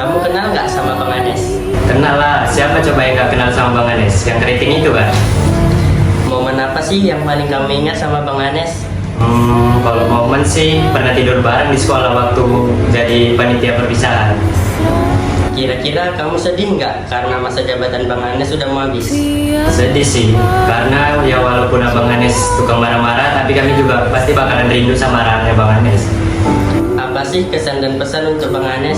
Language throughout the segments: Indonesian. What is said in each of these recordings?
Kamu kenal nggak sama Bang Anes? Kenal lah, siapa coba yang gak kenal sama Bang Anes? Yang keriting itu kan? Momen apa sih yang paling kamu ingat sama Bang Anes? Kalau momen sih pernah tidur bareng di sekolah waktu jadi panitia perpisahan. Kira-kira kamu sedih nggak karena masa jabatan Bang Anes sudah mau habis? Sedih sih, karena ya walaupun Abang Anes tukang marah-marah, tapi kami juga pasti bakalan rindu sama arahnya Bang Anes. Apa sih kesan dan pesan untuk Bang Anes?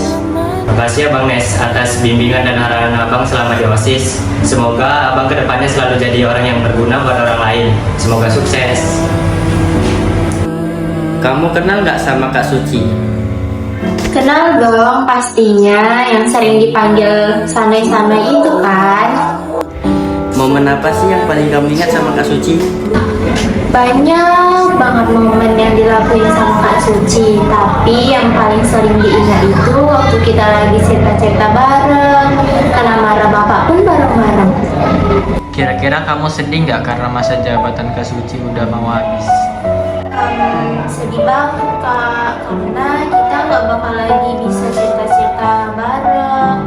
Makasih ya Bang Nes atas bimbingan dan arahan Abang selama di OSIS. Semoga Abang kedepannya selalu jadi orang yang berguna buat orang lain. Semoga sukses. Kamu kenal nggak sama Kak Suci? Kenal dong pastinya, yang sering dipanggil sanai-sanai itu kan. Momen apa sih yang paling kamu ingat sama Kak Suci? Banyak banget momen yang dilakuin sama Kak Suci, tapi yang paling sering diingat itu waktu kita lagi cerita-cerita bareng, karena marah bapak pun bareng-bareng. Kira-kira kamu sedih nggak karena masa jabatan Kak Suci udah mau habis? Sedih banget Kak, karena kita nggak bakal lagi bisa cerita-cerita bareng.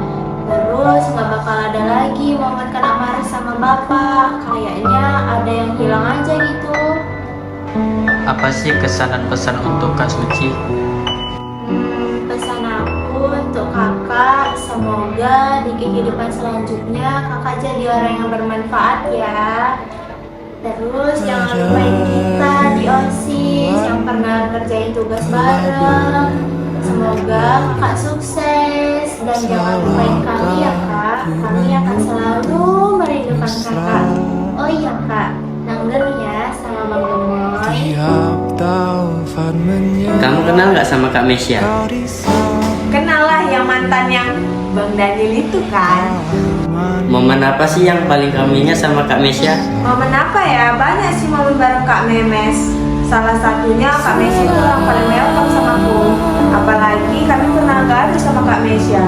Terus nggak bakal ada lagi momen kena marah sama bapak. Kayaknya ada yang hilang aja gitu. Apa sih kesan dan pesan untuk Kak Suci? Pesan aku untuk kakak, semoga di kehidupan selanjutnya kakak jadi orang yang bermanfaat ya. Terus jangan lupain kita di OSIS yang pernah ngerjain tugas bareng. Semoga kakak sukses dan jangan lupain kami ya kak. Kami akan selalu merindukan kakak. Oh iya kak, nangger ya sama Bang Gemoy. Kamu kenal nggak sama Kak Mesya? Kenal lah, yang mantan yang Bang Daniel itu kan. Momen apa sih yang paling kamu ingat sama Kak Mesya? Momen apa ya? Banyak sih momen bareng Kak Memes. Salah satunya Kak Mesya itu orang paling welcome sama aku. Apalagi kami pernah gado sama Kak Mesya.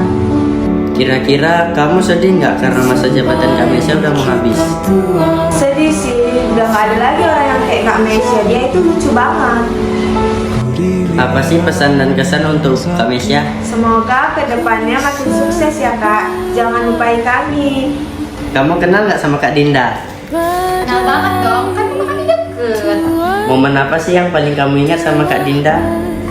Kira-kira kamu sedih nggak karena masa jabatan Kak Mesya udah mau habis? Sedih sih, udah gak ada lagi orang yang kayak Kak Mesya. Dia itu lucu banget. Apa sih pesan dan kesan untuk Kak Mesya? Semoga kedepannya makin sukses ya Kak. Jangan lupain kami. Kamu kenal nggak sama Kak Dinda? Kenal banget dong, kan kami deket. Momen apa sih yang paling kamu ingat sama Kak Dinda?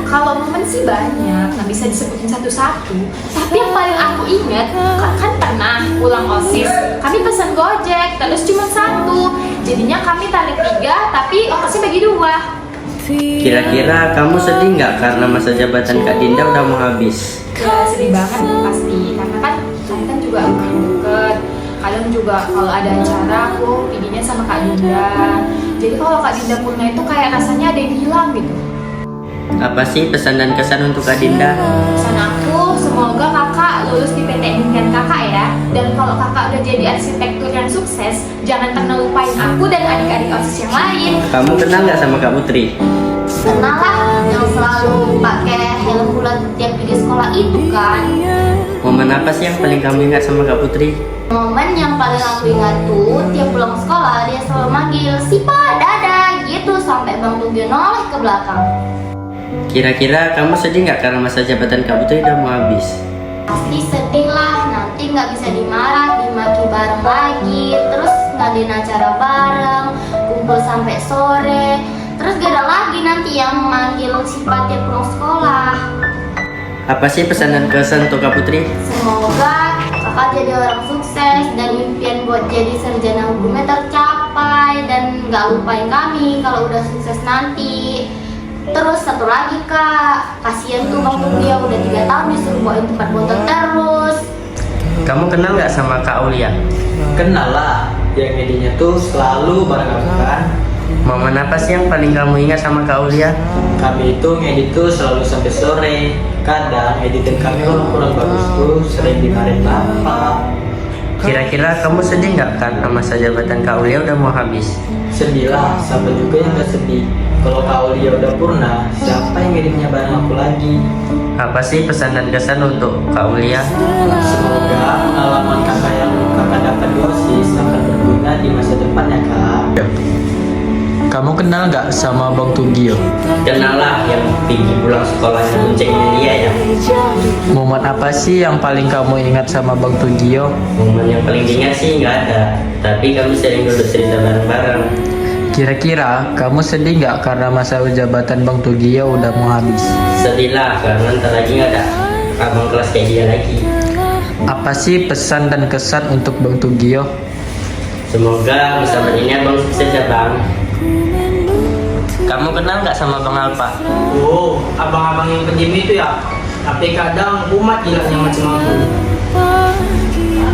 Kalau momen sih banyak, nggak bisa disebutin satu-satu. Tapi yang paling aku ingat, kan pernah pulang OSIS, kami pesan Gojek, terus cuma satu. Jadinya kami tarik 3, tapi ongkosnya bagi 2. Kira-kira kamu sedih nggak karena masa jabatan Kak Dinda udah mau habis? Ya sedih banget pasti, karena kan kalian kan juga udah deket. Kadang juga kalau ada acara aku pidinya sama Kak Dinda. Jadi kalau Kak Dinda pulang itu kayak rasanya ada yang hilang gitu. Apa sih pesan dan kesan untuk Kak Dinda? Pesan aku, semoga kakak lulus di PT impian kakak ya. Dan kalau kakak udah jadi arsitektur yang sukses, jangan pernah lupain aku dan adik-adik OSIS yang lain. Kamu kenal nggak sama Kak Putri? Kenal lah, yang selalu pakai helm bulat tiap pergi sekolah itu kan. Momen apa sih yang paling kamu ingat sama Kak Putri? Momen yang paling aku ingat tuh tiap pulang sekolah dia selalu manggil Sipa, dadah gitu sampai Bang Tugio noleh ke belakang. Kira-kira kamu sedih nggak karena masa jabatan Kak Putri udah mau habis? Pasti sedih lah, nanti nggak bisa dimarah, dimaki bareng lagi, terus ngadain acara bareng, kumpul sampai sore, terus gak ada lagi nanti yang manggil Sipa tiap pulang sekolah. Apa sih pesan dan kesan untuk Kak Putri? Semoga kakak jadi orang sukses dan impian buat jadi sarjana hukumnya tercapai dan nggak lupain kami kalau udah sukses nanti. Terus satu lagi kak, kasihan tuh Bang Tugio udah 3 tahun disuruh bawain tempat bontot terus. Kamu kenal nggak sama Kak Aulia? Kenal lah, yang edinya tuh selalu bareng aku kan. Momen apa sih yang paling kamu ingat sama Kak Aulia? Kami itu ngedit tuh selalu sampai sore. Kadang editan kami kalau kurang bagus tuh sering dimarahin bapak. Kira-kira kamu sedih nggak karena masa jabatan Kak Aulia udah mau habis? Sedih lah, siapa juga yang gak sedih. Kalau Kak Aulia udah purna, siapa yang ngeditnya bareng aku lagi? Apa sih pesan dan kesan untuk Kak Aulia? Semoga pengalaman kakak yang kakak dapat di OSIS akan berguna di masa depan ya kak. Kamu kenal nggak sama Bang Tugio? Kenal lah, yang pergi pulang sekolahnya boncengin dia ya. Momen apa sih yang paling kamu ingat sama Bang Tugio? Momen yang paling diingat sih nggak ada, tapi kami sering duduk cerita bareng-bareng. Kira-kira kamu sedih nggak karena masa jabatan Bang Tugio udah mau habis? Sedih lah, karena ntar lagi nggak ada abang kelas kayak dia lagi. Apa sih pesan dan kesan untuk Bang Tugio? Semoga bersama ini abang sukses ya bang. Kamu kenal nggak sama Bang Alpa? Oh, abang-abang yang pendiam itu ya. Tapi kadang umat gilanya macam aku.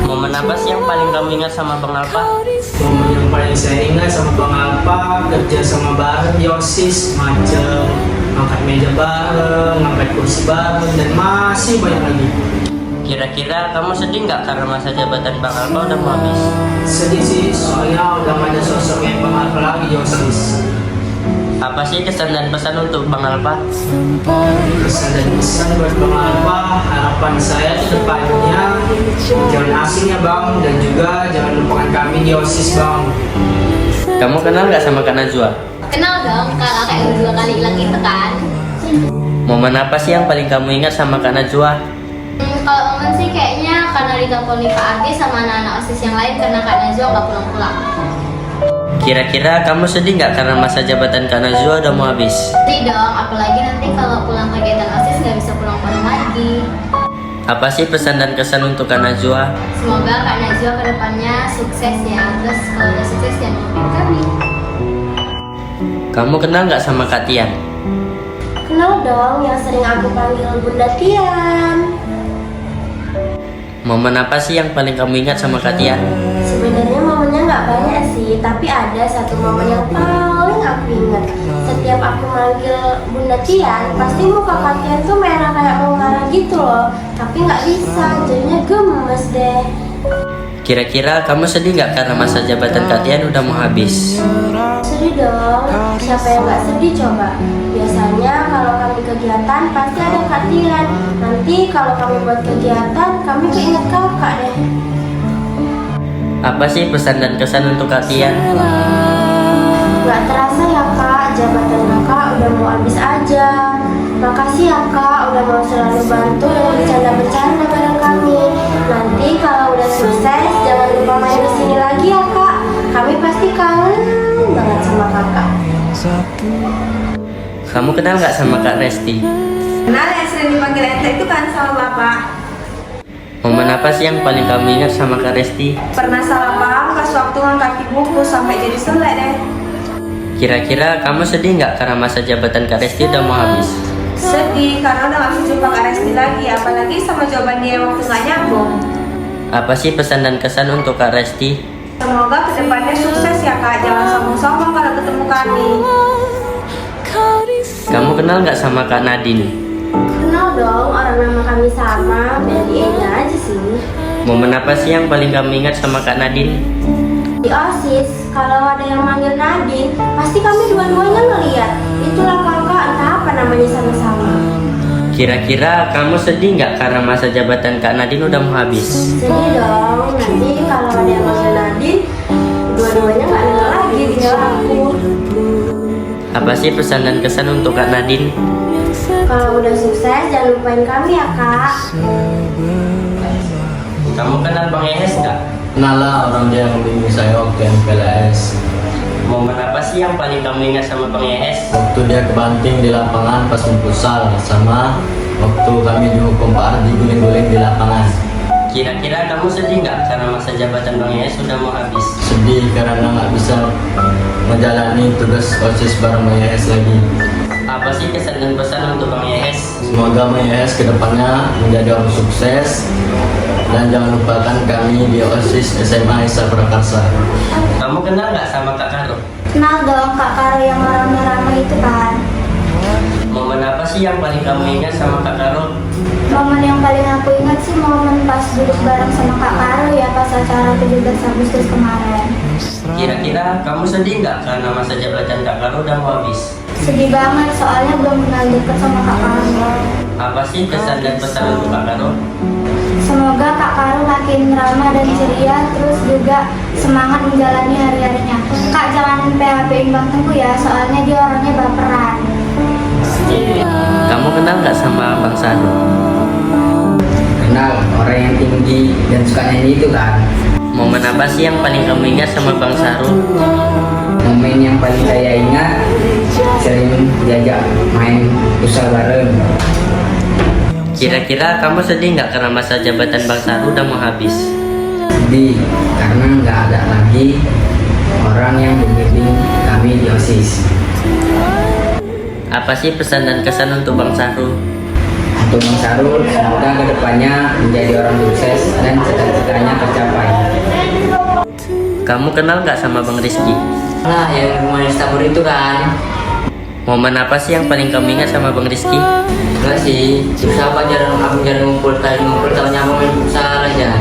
Momen apa sih yang paling kamu ingat sama Bang Alpa? Momen yang paling saya ingat sama Bang Alpa, kerja sama bareng di OSIS, macam angkat meja bareng, angkat kursi bareng, dan masih banyak lagi. Kira-kira kamu sedih nggak karena masa jabatan Bang Alpa udah mau habis? Sedih sih, soalnya udah gak ada sosok yang Bang Alpa lagi di OSIS. Apa sih kesan dan pesan untuk Bang Alpa? Pesan dan pesan buat Bang Alpa, harapan saya ke depannya jangan asing ya Bang, dan juga jangan lupakan kami di OSIS Bang. Kamu kenal nggak sama Kak Najwa? Kenal dong, kakak yang 2 kali hilang itu kan. Momen apa sih yang paling kamu ingat sama Kak Najwa? Kalau momen sih kayaknya karena diteleponi Pak Ardi sama anak-anak OSIS yang lain karena Kak Najwa nggak pulang-pulang. Kira-kira kamu sedih nggak karena masa jabatan Kak Najwa udah mau habis? Sedih dong, apalagi nanti kalau pulang kegiatan OSIS nggak bisa pulang bareng lagi. Apa sih pesan dan kesan untuk Kak Najwa? Semoga Kak Najwa kedepannya sukses ya. Terus kalau udah sukses jangan lupain kami. Kamu kenal nggak sama Kak Tian? Kenal dong, yang sering aku panggil Bunda Tian. Momen apa sih yang paling kamu ingat sama Kak Tian? Sebenarnya momennya nggak banyak sih, tapi ada satu momen yang paling aku ingat. Setiap aku manggil Bunda Tian, pasti muka Kak Tian tuh merah kayak mau marah gitu loh. Tapi nggak bisa, jadinya gemes deh. Kira-kira kamu sedih nggak karena masa jabatan Kak Tian udah mau habis? Sedih dong, siapa yang nggak sedih coba? Biasanya kalau kami kegiatan pasti ada Kak Tian. Nanti kalau kami buat kegiatan, kami keinget kakak deh. Apa sih pesan dan kesan untuk Kak Tian? Gak terasa ya kak, jabatan kakak udah mau habis aja. Makasih ya kak, udah mau selalu bantu dan bercanda-bercanda bareng kami. Nanti kalau udah sukses, jangan lupa main di sini lagi ya kak. Kami pasti kangen banget sama kakak. Kamu kenal nggak sama Kak Resti? Kenal yang sering dipanggil ente itu kan sama bapak. Momen apa sih yang paling kamu ingat sama Kak Resti? Pernah salah paham pas waktu ngangkat buku sampai jadi selek deh. Kira-kira kamu sedih nggak karena masa jabatan Kak Resti udah mau habis? Sedih karena udah gak bisa jumpa Kak Resti lagi, apalagi sama jawaban dia waktu gak nyambung. Apa sih pesan dan kesan untuk Kak Resti? Semoga kedepannya sukses ya kak, jangan sombong-sombong kalau ketemu kami. Kamu kenal nggak sama Kak Nadine? Kenal dong, orang nama kami sama, beda di E-nya aja sih. Momen apa sih yang paling kamu ingat sama Kak Nadine? Di OSIS, kalau ada yang manggil Nadine, pasti kami dua-duanya ngeliat. Itulah kakak, entah apa namanya sama-sama. Kira-kira kamu sedih nggak karena masa jabatan Kak Nadine udah mau habis? Sedih dong, nanti kalau ada yang manggil Nadine, dua-duanya nggak dengar lagi tinggal aku. Apa sih pesan dan kesan untuk Kak Nadine? Kalau udah sukses, jangan lupain kami ya kak. Kamu kenal Bang Ehes nggak? Kenal lah, orang dia yang membimbing saya waktu MPLS. Momen apa sih yang paling kamu ingat sama Bang Ehes? Waktu dia kebanting di lapangan pas futsal, sama waktu kami dihukum Pak Ardi guling-guling di lapangan. Kira-kira kamu sedih nggak karena masa jabatan Bang Ehes sudah mau habis? Sedih karena nggak bisa menjalani tugas OSIS bareng Bang Ehes lagi. Apa sih kesan dan pesan untuk Bang Ehes? Semoga Bang Ehes kedepannya menjadi orang sukses, dan jangan lupakan kami di OSIS SMA Esa Prakarsa. Kamu kenal nggak sama Kak Karo? Kenal dong kak Karo yang rame-rame itu kan. Momen apa sih yang paling kamu ingat sama Kak Karo? Momen yang paling aku ingat sih momen pas duduk bareng sama Kak Karo ya pas acara 17 Agustus kemarin. Kira-kira kamu sedih nggak karena masa jabatan Kak Karo udah mau habis? Sedih banget soalnya belum kenal deket sama Kak Karo. Apa sih kesan dan pesan untuk Kak Karo? Semoga Kak Karo makin ramah dan ceria terus juga semangat menjalani hari-harinya. Kak jangan PHP-in Bang Teguh ya, soalnya dia orangnya baperan. Kamu kenal nggak sama Bang Saru? Kenal, orang yang tinggi dan suka nyanyi itu kan. Momen apa sih yang paling kamu ingat sama Bang Saru? Momen yang paling saya ingat sering diajak main futsal bareng. Kira-kira kamu sedih nggak karena masa jabatan Bang Saru udah mau habis? Sedih karena nggak ada lagi orang yang membimbing kami di OSIS. Apa sih pesan dan kesan untuk Bang Saru? Untuk Bang Sarul, semoga kedepannya menjadi orang sukses dan cita-citanya tercapai. Kamu kenal nggak sama Bang Rizky? Nah, yang rumah Istanbul itu kan. Momen apa sih yang paling kamu ingat sama Bang Rizky? Enggak sih, susah apa aku jarang ngumpul tahunya mau main futsal aja.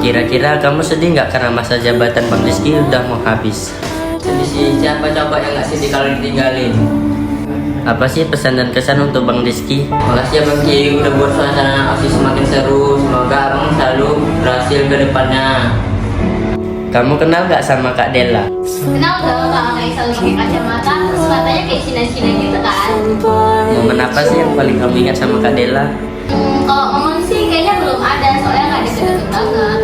Kira-kira kamu sedih nggak karena masa jabatan Bang Rizky udah mau habis? Sedih sih, siapa coba yang nggak sedih kalau ditinggalin. Apa sih pesan dan kesan untuk Bang Rizky? Makasih ya Bang Ki, udah buat suasana OSIS semakin seru. Semoga Abang selalu berhasil ke depannya. Kamu kenal nggak sama Kak Della? Kenal dong, kalau kayak selalu pakai kacamata, terus matanya kayak Cina-Cina gitu kan. Momen apa sih yang paling kamu ingat sama Kak Della? Kalau ngomong sih kayaknya belum ada, soalnya nggak deket-deket banget.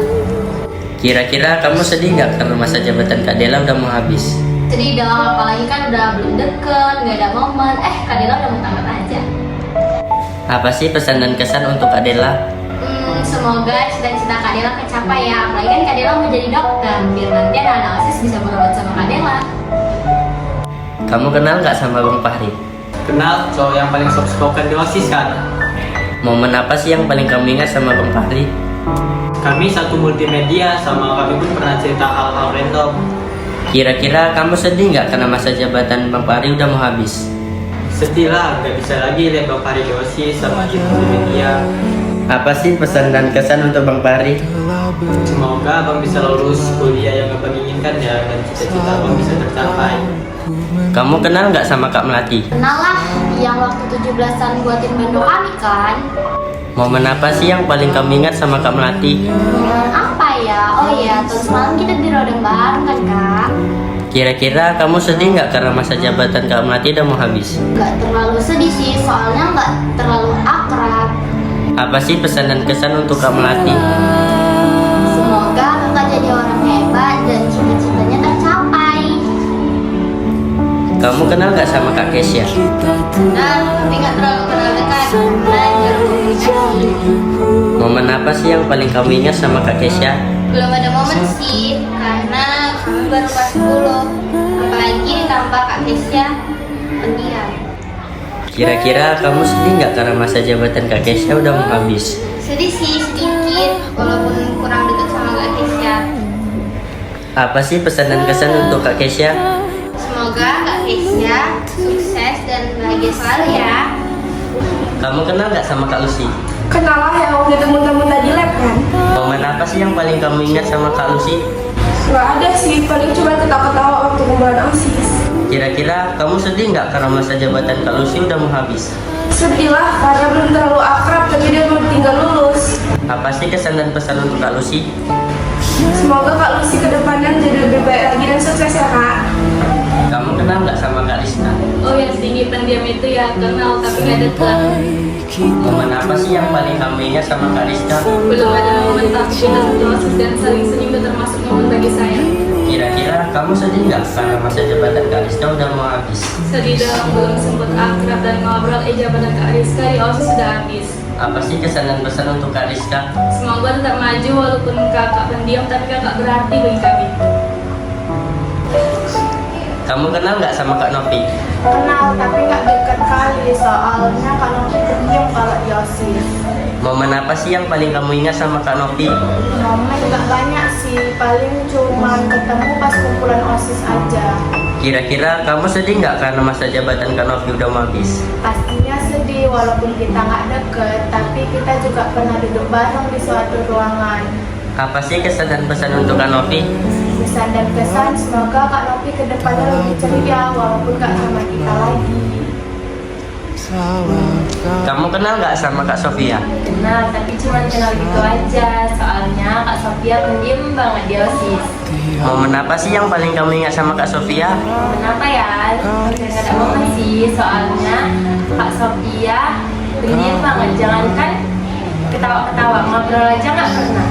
Kira-kira kamu sedih nggak karena masa jabatan Kak Della udah mau habis? Sedih dong, apalagi kan udah belum deket, nggak ada momen. Kak Dela udah mau tamat aja. Apa sih pesan dan kesan untuk Kak Della? Semoga cita-cita Kak Dela kecapai ya. Apalagi kan Kak Dela mau jadi dokter, biar nanti anak-anak OSIS bisa berobat sama Kak Dela. Kamu kenal nggak sama Bang Fahri? Kenal, cowok yang paling soft spoken di OSIS kan. Momen apa sih yang paling kamu ingat sama Bang Fahri? Kami satu multimedia, sama kami pun pernah cerita hal-hal random. Kira-kira kamu sedih nggak karena masa jabatan Bang Fahri udah mau habis? Sedih lah, nggak bisa lagi lihat Bang Fahri di OSIS sama di multimedia. Apa sih pesan dan kesan untuk Bang Fahri? Semoga Abang bisa lulus kuliah yang Abang inginkan ya, dan cita-cita Abang bisa tercapai. Kamu kenal nggak sama Kak Melati? Kenal lah, yang waktu 17-an buatin bando kami kan. Momen apa sih yang paling kamu ingat sama Kak Melati? Apa ya? Oh ya, tahun semalam kita di rodeng bareng kan Kak. Kira-kira kamu sedih nggak karena masa jabatan Kak Melati udah mau habis? Nggak terlalu sedih sih, soalnya nggak terlalu akrab. Apa sih pesan dan kesan untuk Kak Melati? Semoga kakak jadi orang hebat dan cita-citanya tercapai. Kamu kenal nggak sama Kak Kesya? Dan tapi nggak terlalu kenal dekat karena jarang komunikasi. Momen apa sih yang paling kamu ingat sama Kak Kesya? Belum ada momen sih, karena kami baru kelas 10. Apalagi ditambah Kak Kesya pendiam. Kira-kira kamu sedih nggak karena masa jabatan Kak Kesya udah mau habis? Sedih sih sedikit, walaupun kurang dekat sama Kak Kesya. Apa sih pesan dan kesan untuk Kak Kesya? Semoga Kak Kesya sukses dan bahagia selalu ya. Kamu kenal nggak sama Kak Lucy? Kenal lah yang waktu temen-temen tadi lab kan. Momen apa sih yang paling kamu ingat sama Kak Lucy? Gak ada sih, paling cuma ketawa-ketawa waktu kumpulan OSIS. Kira-kira kamu sedih nggak karena masa jabatan Kak Lucy udah mau habis? Sedih lah karena belum terlalu akrab, tapi dia belum tinggal lulus. Apa sih kesan dan pesan untuk Kak Lucy? Semoga Kak Lucy kedepannya menjadi lebih baik lagi dan sukses ya Kak. Kamu kenal nggak sama Kak Rizka? Oh yang tinggi pendiam itu ya kenal tapi nggak dekat. Momen apa sih yang paling kamu ingat sama Kak Rizka? Belum ada momen tapi kita satu OSIS dan saling senyum itu termasuk momen bagi saya. Kira-kira kamu sedih nggak karena masa jabatan Kak Rizka udah mau habis? Sedih dong, belum sempat akrab dan ngobrol jabatan Kak Rizka di OSIS sudah habis. Apa sih kesan dan pesan untuk Kak Rizka? Semoga tetap maju walaupun kakak pendiam tapi kakak berarti bagi kami. Kamu kenal nggak sama Kak Novi? Kenal tapi nggak dekat kali, soalnya kalau pendiam kalau di OSIS. Momen apa sih yang paling kamu ingat sama Kak Novi? Momen nggak banyak sih, paling cuma ketemu pas kumpulan OSIS aja. Kira-kira kamu sedih nggak karena masa jabatan Kak Novi udah mau habis? Pastinya sedih walaupun kita nggak deket, tapi kita juga pernah duduk bareng di suatu ruangan. Apa sih kesan dan pesan untuk Kak Novi? Pesan dan kesan, semoga Kak Novi kedepannya lebih ceria walaupun nggak sama kita lagi. Kamu kenal nggak sama Kak Sofia? Kenal, tapi cuma kenal gitu aja. Soalnya Kak Sofia pendiam banget di OSIS. Momen apa sih yang paling kamu ingat sama Kak Sofia? Kenapa ya? Hampir nggak ada momen sih. Soalnya Kak Sofia pendiam banget. Jangankan ketawa-ketawa, ngobrol aja nggak pernah.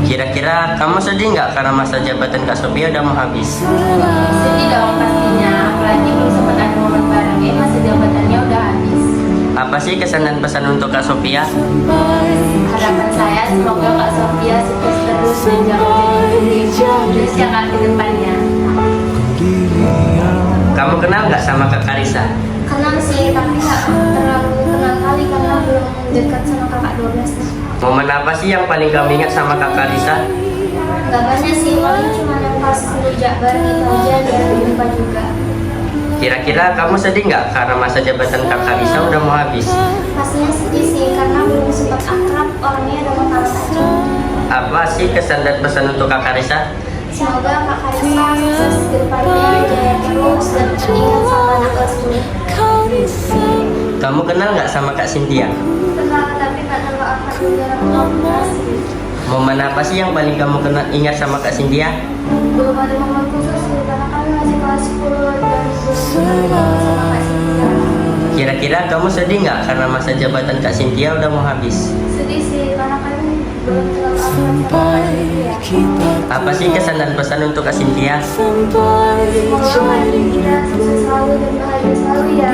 Kira-kira kamu sedih nggak karena masa jabatan Kak Sofia udah mau habis? Sedih dong pastinya. Apalagi belum sempat ada momen bareng. Masa jabatannya udah habis. Apa sih kesan dan pesan untuk Kak Sofia? Harapan saya semoga Kak Sofia sukses terus dan jangan jadi terus ya Kak ke depannya. Kamu kenal nggak sama Kak Karisa? Kenal sih, tapi nggak terlalu kenal kali karena belum dekat sama kakak 12 nih. Momen apa sih yang paling kamu ingat sama Kak Karisa? Gak banyak sih, paling cuma yang pas ngerujak bareng gitu aja biar lupa juga. Kira-kira kamu sedih nggak karena masa jabatan Kak Karisa udah mau habis? Pastinya sedih sih karena belum sempat akrab, orangnya udah mau tamat aja. Apa sih kesan dan pesan untuk Kak Karisa? Semoga Kak Karisa sukses ke depannya, jaya terus dan ingat sama anak kelas ini. Kamu kenal nggak sama Kak Cynthia? Kenal tapi nggak terlalu akrab juga ngobrol sih. Momen apa sih yang paling kamu ingat sama Kak Cynthia? Belum ada momen khusus sih karena kami masih kelas 10 dan belum kenal sama Kak Cynthia. Kira-kira kamu sedih nggak karena masa jabatan Kak Cynthia udah mau habis? Sedih sih karena kami belum terlalu akrab sama Kak Cynthia. Apa sih kesan dan pesan untuk Kak Cynthia? Semoga Kak Cynthia sukses selalu dan bahagia selalu ya.